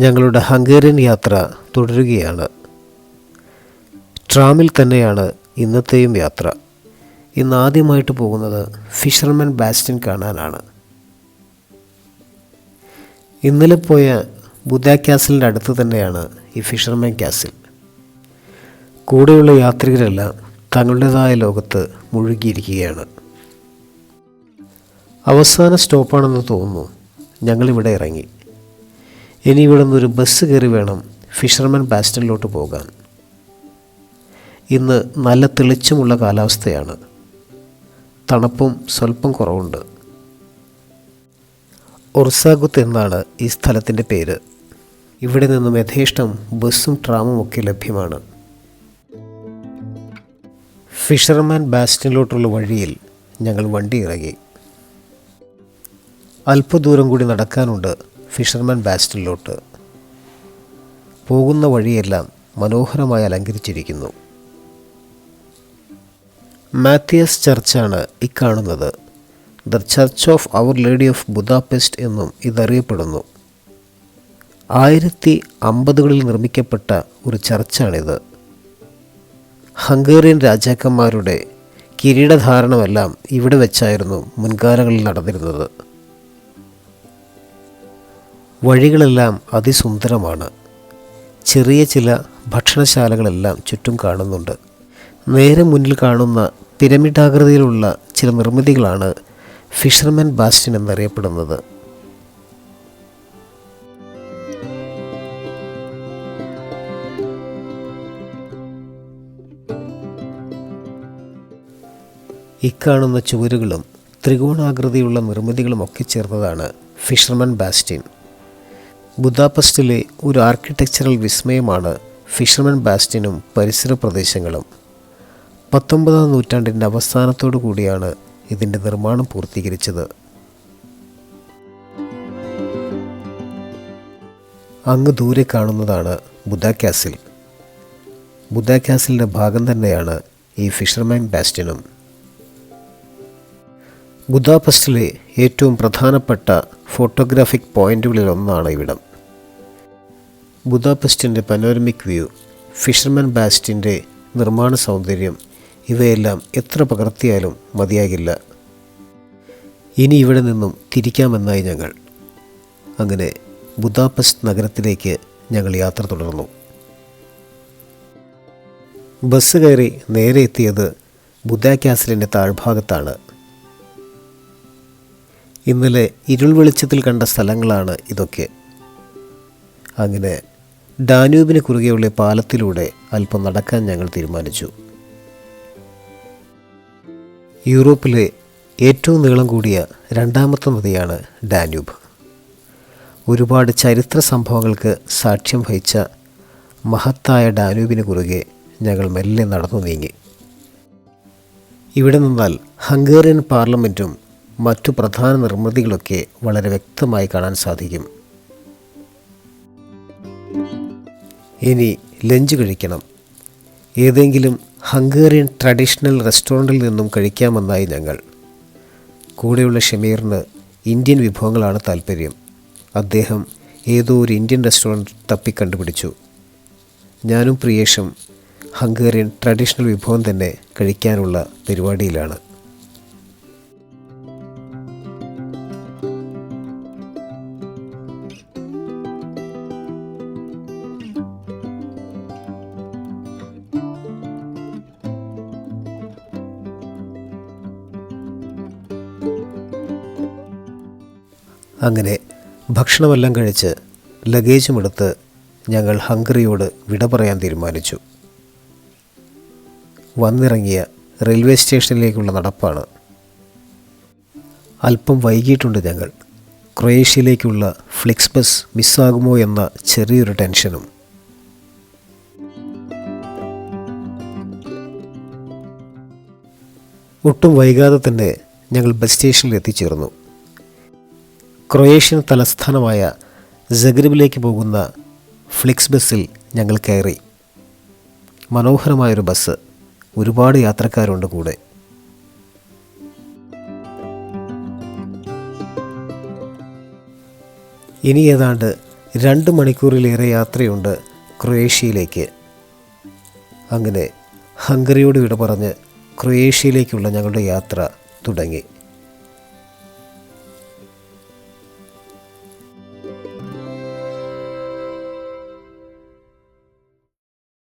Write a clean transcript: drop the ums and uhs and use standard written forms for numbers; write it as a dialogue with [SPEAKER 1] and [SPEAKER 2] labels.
[SPEAKER 1] ഞങ്ങളുടെ ഹംഗേറിയൻ യാത്ര തുടരുകയാണ്. ട്രാമിൽ തന്നെയാണ് ഇന്നത്തെയും യാത്ര. ഇന്ന് ആദ്യമായിട്ട് പോകുന്നത് ഫിഷർമാൻ ബാസ്റ്റ്യൻ കാണാനാണ്. ഇന്നലെ പോയ ബുദ കാസിലിൻ്റെ അടുത്ത് തന്നെയാണ് ഈ ഫിഷർമാൻ കാസിൽ. കൂടെയുള്ള യാത്രികരെല്ലാം തങ്ങളുടേതായ ലോകത്ത് മുഴുകിയിരിക്കുകയാണ്. അവസാന സ്റ്റോപ്പാണെന്ന് തോന്നുന്നു. ഞങ്ങളിവിടെ ഇറങ്ങി. ഇനി ഇവിടെ നിന്നൊരു ബസ് കയറി വേണം ഫിഷർമാൻ ബാസ്റ്റനിലോട്ട് പോകാൻ. ഇന്ന് നല്ല തെളിച്ചമുള്ള കാലാവസ്ഥയാണ്. തണുപ്പും സ്വല്പം കുറവുണ്ട്. ഒർസാഗുത്ത് എന്നാണ് ഈ സ്ഥലത്തിൻ്റെ പേര്. ഇവിടെ നിന്നും യഥേഷ്ടം ബസ്സും ട്രാമും ഒക്കെ ലഭ്യമാണ്. ഫിഷർമാൻ ബാസ്റ്റനിലോട്ടുള്ള വഴിയിൽ ഞങ്ങൾ വണ്ടി ഇറങ്ങി. അല്പദൂരം കൂടി നടക്കാനുണ്ട് ഫിഷർമാൻ ബാസ്റ്റനിലോട്ട്. പോകുന്ന വഴിയെല്ലാം മനോഹരമായി അലങ്കരിച്ചിരിക്കുന്നു. മാത്തിയസ് ചർച്ചാണ് ഇക്കാണുന്നത്. The church of our lady of Budapest എന്നും ഇതറിയപ്പെടുന്നു. 1050കളിൽ നിർമ്മിക്കപ്പെട്ട ഒരു ചർച്ചാണിത്. ഹംഗേറിയൻ രാജാക്കന്മാരുടെ കിരീടധാരണമെല്ലാം ഇവിടെ വെച്ചായിരുന്നു മുൻകാലങ്ങളിൽ നടന്നിരുന്നത്. വഴികളെല്ലാം അതിസുന്ദരമാണ്. ചെറിയ ചില ഭക്ഷണശാലകളെല്ലാം ചുറ്റും കാണുന്നുണ്ട്. നേരെ മുന്നിൽ കാണുന്ന പിരമിഡാകൃതിയിലുള്ള ചില നിർമ്മിതികളാണ് ഫിഷർമാൻ ബാസ്റ്റ്യൻ എന്നറിയപ്പെടുന്നത്. ഇക്കാണുന്ന ചുവരുകളും ത്രികോണാകൃതിയുള്ള നിർമ്മിതികളുമൊക്കെ ചേർന്നതാണ് ഫിഷർമാൻ ബാസ്റ്റ്യൻ. ബുദാപെസ്റ്റിലെ ഒരു ആർക്കിടെക്ചറൽ വിസ്മയമാണ് ഫിഷർമാൻ ബാസ്റ്റ്യനും പരിസര പ്രദേശങ്ങളും. 19ാം നൂറ്റാണ്ടിൻ്റെ അവസാനത്തോടു കൂടിയാണ് ഇതിൻ്റെ നിർമ്മാണം പൂർത്തീകരിച്ചത്. അങ്ങ് ദൂരെ കാണുന്നതാണ് ബുദ കാസിൽ. ബുദ കാസിലിൻ്റെ ഭാഗം തന്നെയാണ് ഈ ഫിഷർമാൻ ബാസ്റ്റ്യനും. ബുദാപെസ്റ്റിലെ ഏറ്റവും പ്രധാനപ്പെട്ട ഫോട്ടോഗ്രാഫിക് പോയിന്റുകളിൽ ഒന്നാണ് ഇവിടം. ബുദാപെസ്റ്റിൻ്റെ പനോരമിക് വ്യൂ, ഫിഷർമാൻ ബാസ്റ്റ്യൻ്റെ നിർമ്മാണ സൗന്ദര്യം, ഇവയെല്ലാം എത്ര പകർത്തിയാലും മതിയാകില്ല. ഇനി ഇവിടെ നിന്നും തിരിക്കാമെന്നായി ഞങ്ങൾ. അങ്ങനെ ബുദാപെസ്റ്റ് നഗരത്തിലേക്ക് ഞങ്ങൾ യാത്ര തുടർന്നു. ബസ് കയറി നേരെ എത്തിയത് ബുദ കാസിലിൻ്റെ താഴ്ഭാഗത്താണ്. ഇന്നലെ ഇരുൾ വെളിച്ചത്തിൽ കണ്ട സ്ഥലങ്ങളാണ് ഇതൊക്കെ. അങ്ങനെ ഡാന്യൂബിന് കുറുകെയുള്ള പാലത്തിലൂടെ അല്പം നടക്കാൻ ഞങ്ങൾ തീരുമാനിച്ചു. യൂറോപ്പിലെ ഏറ്റവും നീളം കൂടിയ രണ്ടാമത്തെ നദിയാണ് ഡാന്യൂബ്. ഒരുപാട് ചരിത്ര സംഭവങ്ങൾക്ക് സാക്ഷ്യം വഹിച്ച മഹത്തായ ഡാന്യൂബിന് കുറുകെ ഞങ്ങൾ മെല്ലെ നടന്നു നീങ്ങി. ഇവിടെ നിന്നാൽ ഹംഗേറിയൻ പാർലമെൻറ്റും മറ്റു പ്രധാന നിർമ്മിതികളൊക്കെ വളരെ വ്യക്തമായി കാണാൻ സാധിക്കും. ഇനി ലഞ്ച് കഴിക്കണം. ഏതെങ്കിലും ഹംഗേറിയൻ ട്രഡീഷണൽ റെസ്റ്റോറൻറ്റിൽ നിന്നും കഴിക്കാമെന്നായി ഞങ്ങൾ. കൂടെയുള്ള ഷമീറിന് ഇന്ത്യൻ വിഭവങ്ങളാണ് താല്പര്യം. അദ്ദേഹം ഏതോ ഒരു ഇന്ത്യൻ റെസ്റ്റോറൻറ്റ് തപ്പിക്കണ്ടുപിടിച്ചു. ഞാനും പ്രിയേഷും ഹംഗേറിയൻ ട്രഡീഷണൽ വിഭവം തന്നെ കഴിക്കാനുള്ള പരിപാടിയിലാണ്. അങ്ങനെ ഭക്ഷണമെല്ലാം കഴിച്ച് ലഗേജുമെടുത്ത് ഞങ്ങൾ ഹംഗറിയോട് വിട പറയാൻ തീരുമാനിച്ചു. വന്നിറങ്ങിയ റെയിൽവേ സ്റ്റേഷനിലേക്കുള്ള നടപ്പാണ്. അല്പം വൈകിട്ടുണ്ട് ഞങ്ങൾ. ക്രൊയേഷ്യയിലേക്കുള്ള ഫ്ലിക്സ് ബസ് മിസ്സാകുമോ എന്ന ചെറിയൊരു ടെൻഷനും. ഒട്ടും വൈകാതെ തന്നെ ഞങ്ങൾ ബസ് സ്റ്റേഷനിൽ എത്തിച്ചേർന്നു. ക്രൊയേഷ്യൻ തലസ്ഥാനമായ സഗ്രബിലേക്ക് പോകുന്ന ഫ്ലിക്സ് ബസ്സിൽ ഞങ്ങൾ കയറി. മനോഹരമായൊരു ബസ്. ഒരുപാട് യാത്രക്കാരുണ്ട് കൂടെ. ഇനി ഏതാണ്ട് 2 മണിക്കൂറിലേറെ യാത്രയുണ്ട് ക്രൊയേഷ്യയിലേക്ക്. അങ്ങനെ ഹംഗറിയോട് വിട പറഞ്ഞ് ക്രൊയേഷ്യയിലേക്കുള്ള ഞങ്ങളുടെ യാത്ര തുടങ്ങി.